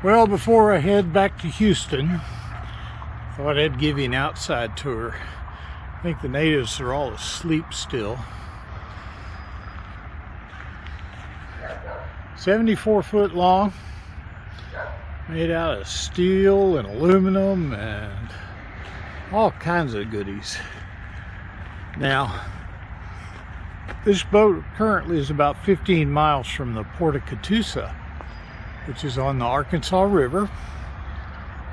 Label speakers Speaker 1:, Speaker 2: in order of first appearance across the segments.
Speaker 1: Well, before I head back to Houston, thought I'd give you an outside tour. I think the natives are all asleep still. 74 foot long, made out of steel and aluminum and all kinds of goodies. Now, this boat currently is about 15 miles from the port of Catoosa, which is on the Arkansas River,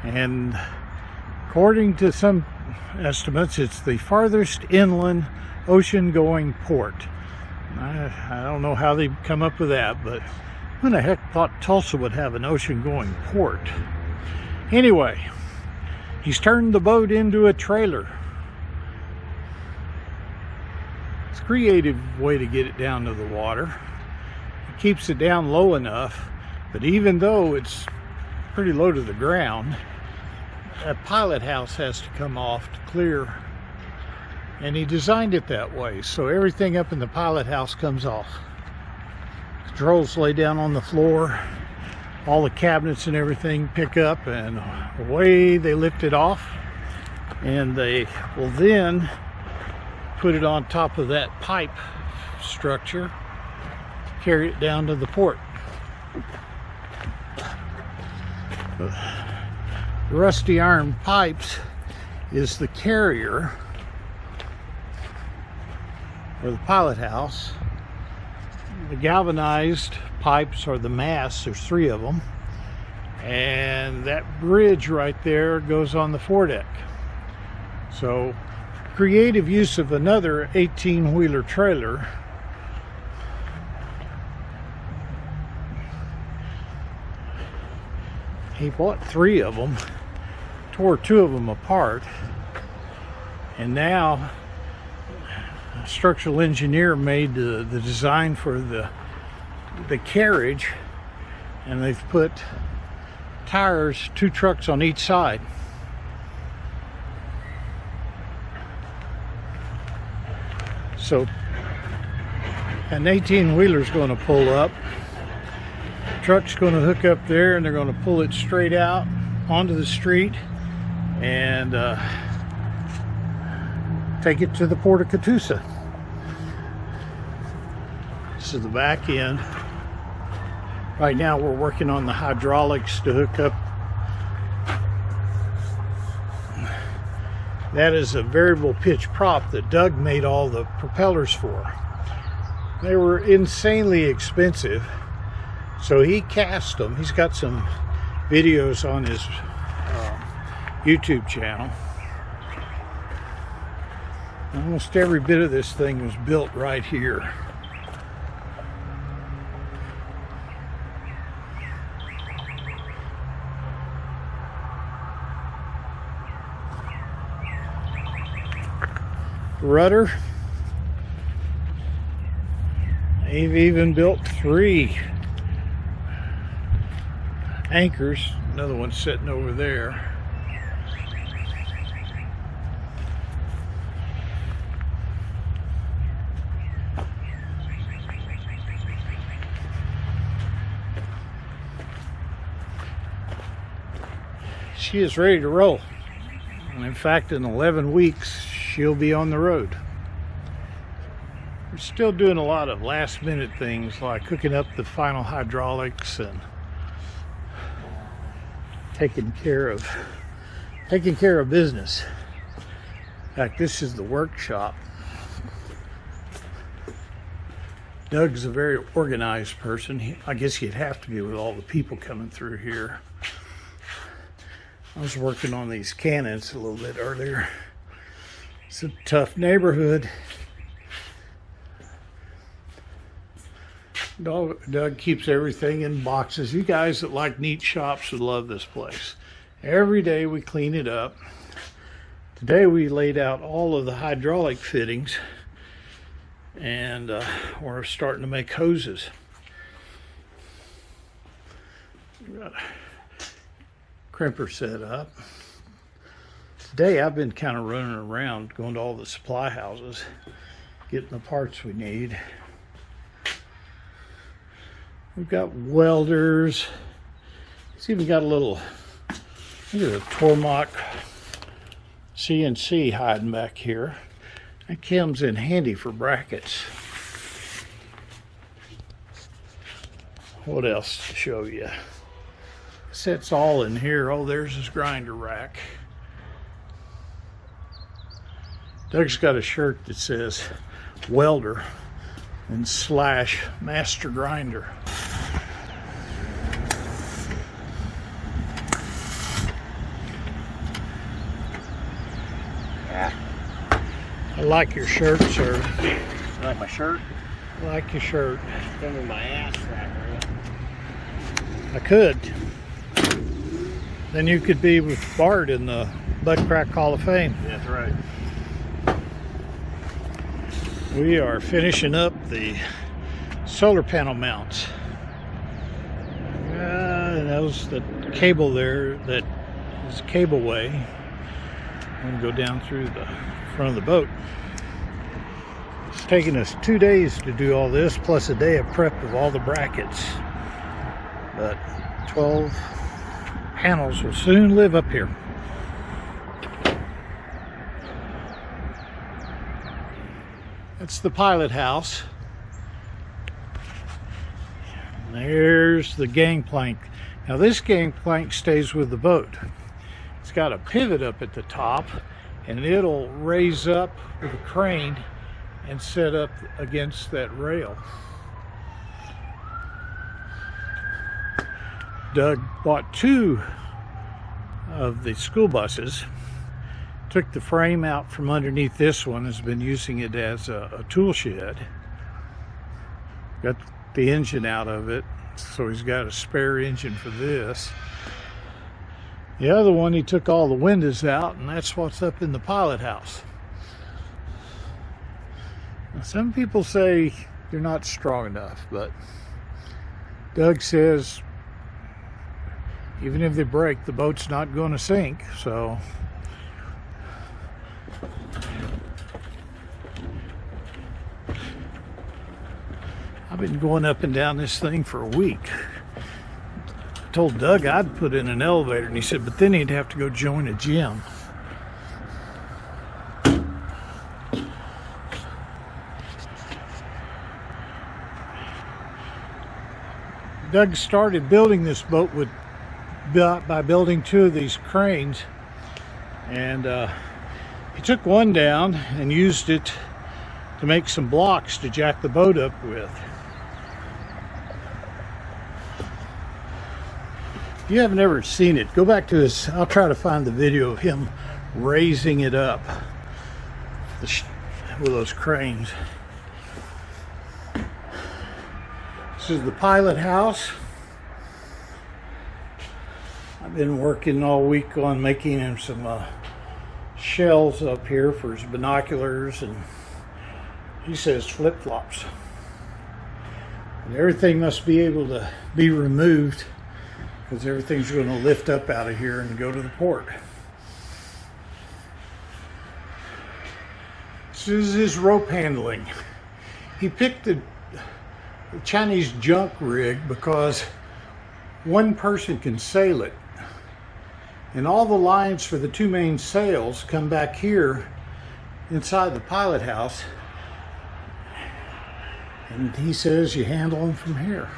Speaker 1: and according to some estimates, it's the farthest inland ocean-going port. I don't know how they come up with that, but who the heck thought Tulsa would have an ocean-going port? Anyway, he's turned the boat into a trailer. It's a creative way to get it down to the water. It keeps it down low enough, but even though it's pretty low to the ground, a pilot house has to come off to clear, and he designed it that way so everything up in the pilot house comes off. Controls lay down on the floor, all the cabinets and everything pick up, and away they lift it off, and they will then put it on top of that pipe structure, carry it down to the port. The rusty iron pipes is the carrier or the pilot house. The galvanized pipes are the masts. There's 3 of them, and that bridge right there goes on the foredeck. So creative use of another 18-wheeler trailer. He bought 3 of them, tore 2 of them apart, and now a structural engineer made the design for the carriage, and they've put tires, 2 trucks on each side. So an 18-wheeler is going to pull up. Truck's going to hook up there, and they're going to pull it straight out onto the street and take it to the port of Catoosa. This is the back end. Right now we're working on the hydraulics to hook up. That is a variable pitch prop that Doug made all the propellers for. They were insanely expensive, so he cast them. He's got some videos on his YouTube channel. Almost every bit of this thing was built right here. Rudder. They've even built 3 anchors. Another one sitting over there. She is ready to roll. And in fact, in 11 weeks, she'll be on the road. We're still doing a lot of last minute things like hooking up the final hydraulics and taking care of business. In fact, this is the workshop. Doug's a very organized person. I guess he'd have to be with all the people coming through here. I was working on these cannons a little bit earlier. It's a tough neighborhood. Doug keeps everything in boxes. You guys that like neat shops would love this place. Every day we clean it up. Today we laid out all of the hydraulic fittings, and we're starting to make hoses. We've got a crimper set up. Today I've been kind of running around, going to all the supply houses, getting the parts we need. We've got welders, It's even got a little, look at a Tormach CNC hiding back here. That comes in handy for brackets. What else to show you? Sets all in here. Oh, there's his grinder rack. Doug's got a shirt that says welder and slash master grinder. I like your shirt, sir.
Speaker 2: You like my shirt?
Speaker 1: I like your shirt.
Speaker 2: Come in my ass cracker.
Speaker 1: I could. Then you could be with Bart in the Butt Crack Hall of Fame.
Speaker 2: That's right.
Speaker 1: We are finishing up the solar panel mounts. That was the cable there that is a cableway. I'm going to go down through the front of the boat. It's taken us 2 days to do all this, plus a day of prep of all the brackets. But 12 panels will soon live up here. That's the pilot house. And there's the gangplank. Now this gangplank stays with the boat. It's got a pivot up at the top, and it'll raise up with a crane and set up against that rail. Doug bought 2 of the school buses, took the frame out from underneath this one, has been using it as a tool shed. Got the engine out of it, so he's got a spare engine for this. The other one, he took all the windows out, and that's what's up in the pilot house. Now, some people say they're not strong enough, but Doug says even if they break, the boat's not going to sink, so I've been going up and down this thing for a week. I told Doug I'd put in an elevator, and he said, but then he'd have to go join a gym. Doug started building this boat by building 2 of these cranes, and he took one down and used it to make some blocks to jack the boat up with. If you haven't ever seen it, go back to his, I'll try to find the video of him raising it up with those cranes. This is the pilot house. I've been working all week on making him some shells up here for his binoculars, and he says flip-flops. And everything must be able to be removed, because everything's going to lift up out of here and go to the port. This is his rope handling. He picked the Chinese junk rig because one person can sail it, and all the lines for the 2 main sails come back here inside the pilot house, and he says you handle them from here.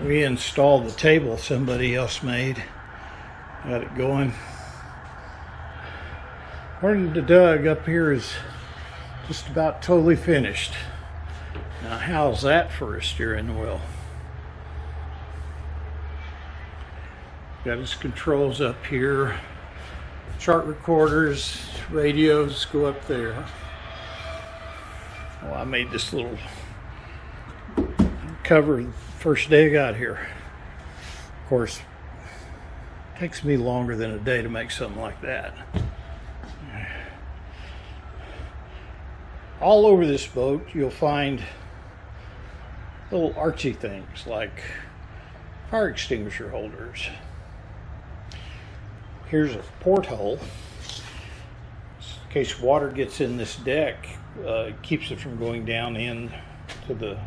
Speaker 1: We installed the table somebody else made, got it going. According to Doug, up here is just about totally finished. Now, how's that for a steering wheel? Got his controls up here. Chart recorders, radios go up there. Well, I made this little cover the first day I got here. Of course, it takes me longer than a day to make something like that. All over this boat you'll find little artsy things like fire extinguisher holders. Here's a porthole. In case water gets in this deck, it keeps it from going down in to the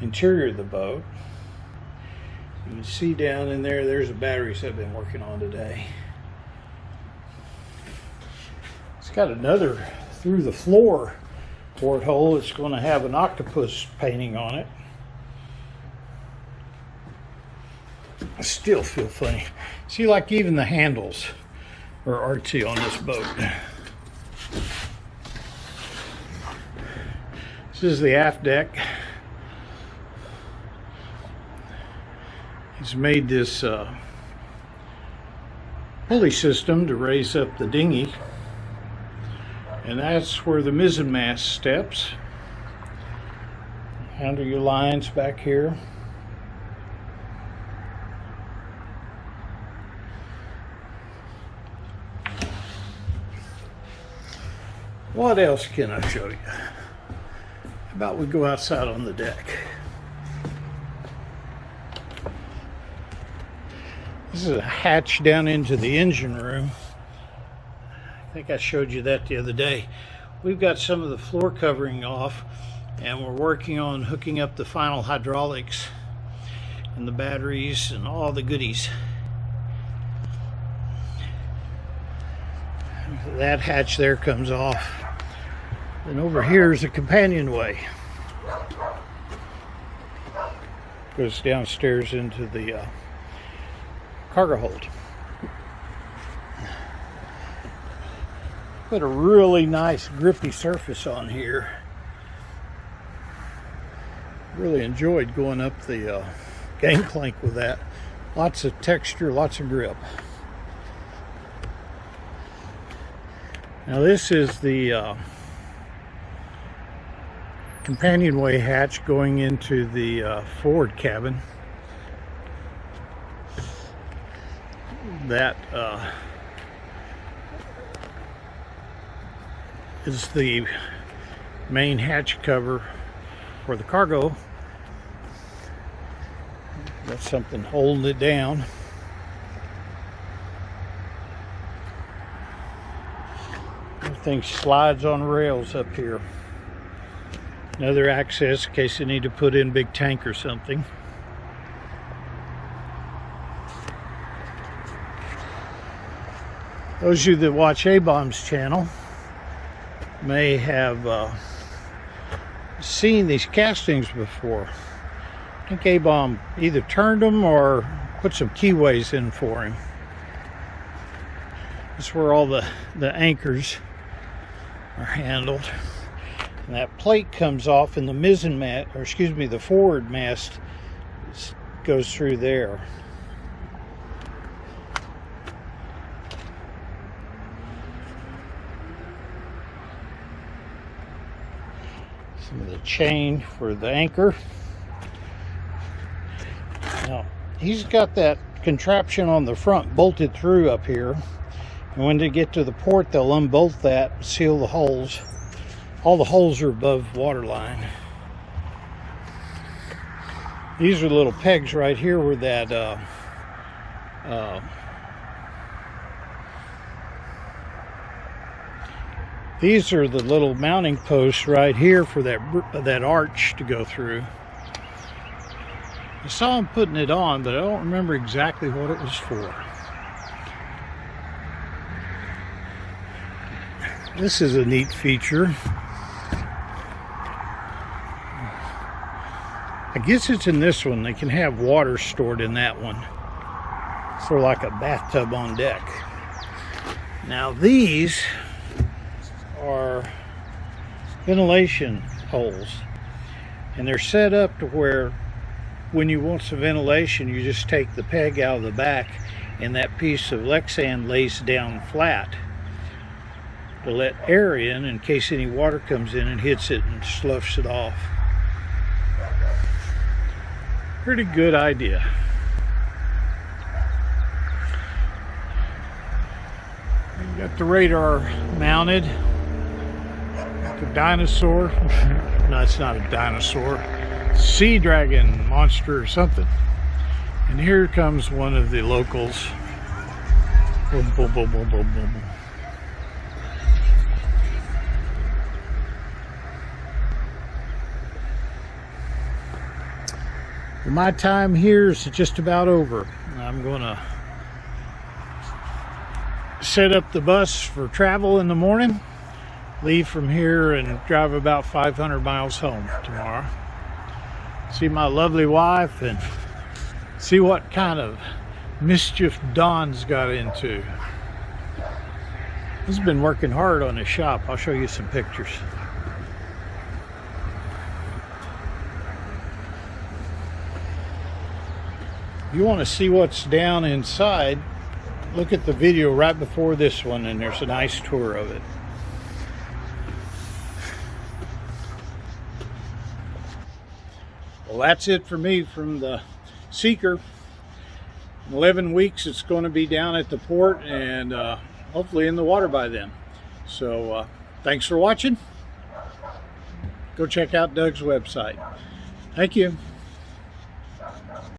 Speaker 1: interior of the boat. You can see down in there, there's the batteries I've been working on today. It's got another through the floor porthole. It's going to have an octopus painting on it. I still feel funny. See, like even the handles are artsy on this boat. This is the aft deck. He's made this pulley system to raise up the dinghy, and that's where the mizzenmast steps. Handle your lines back here. What else can I show you? How about we go outside on the deck? This is a hatch down into the engine room. I think I showed you that the other day. We've got some of the floor covering off, and we're working on hooking up the final hydraulics and the batteries and all the goodies. That hatch there comes off. And over here is a companionway. Goes downstairs into the cargo hold. Put a really nice grippy surface on here. Really enjoyed going up the gangplank with that. Lots of texture, lots of grip. Now this is the companionway hatch going into the forward cabin. That is the main hatch cover for the cargo. Got something holding it down. Everything slides on rails up here. Another access in case you need to put in a big tank or something. Those of you that watch A-Bomb's channel may have seen these castings before. I think A-Bomb either turned them or put some keyways in for him. That's where all the anchors are handled. And that plate comes off, and the mizzenmast, or excuse me, the forward mast goes through there. Some of the chain for the anchor. Now, he's got that contraption on the front bolted through up here. And when they get to the port, they'll unbolt that and seal the holes. All the holes are above waterline. These are little pegs right here where that these are the little mounting posts right here for that arch to go through. I saw him putting it on, but I don't remember exactly what it was for. This is a neat feature. I guess it's in this one. They can have water stored in that one. Sort of like a bathtub on deck. Now these are ventilation holes. And they're set up to where when you want some ventilation, you just take the peg out of the back and that piece of Lexan lays down flat to let air in case any water comes in and hits it and sloughs it off. Pretty good idea. We got the radar mounted. Like a dinosaur. No, it's not a dinosaur. Sea dragon monster or something. And here comes one of the locals. Boom, boom, boom, boom, boom, boom. my time here is just about over. I'm gonna set up the bus for travel in the morning, leave from here and drive about 500 miles home tomorrow. See my lovely wife and see what kind of mischief Don's got into. He's been working hard on his shop. I'll show you some pictures. You want to see what's down inside, look at the video right before this one and there's a nice tour of it. Well, that's it for me from the Seeker. In 11 weeks it's going to be down at the port and hopefully in the water by then. So thanks for watching. Go check out Doug's website. Thank you.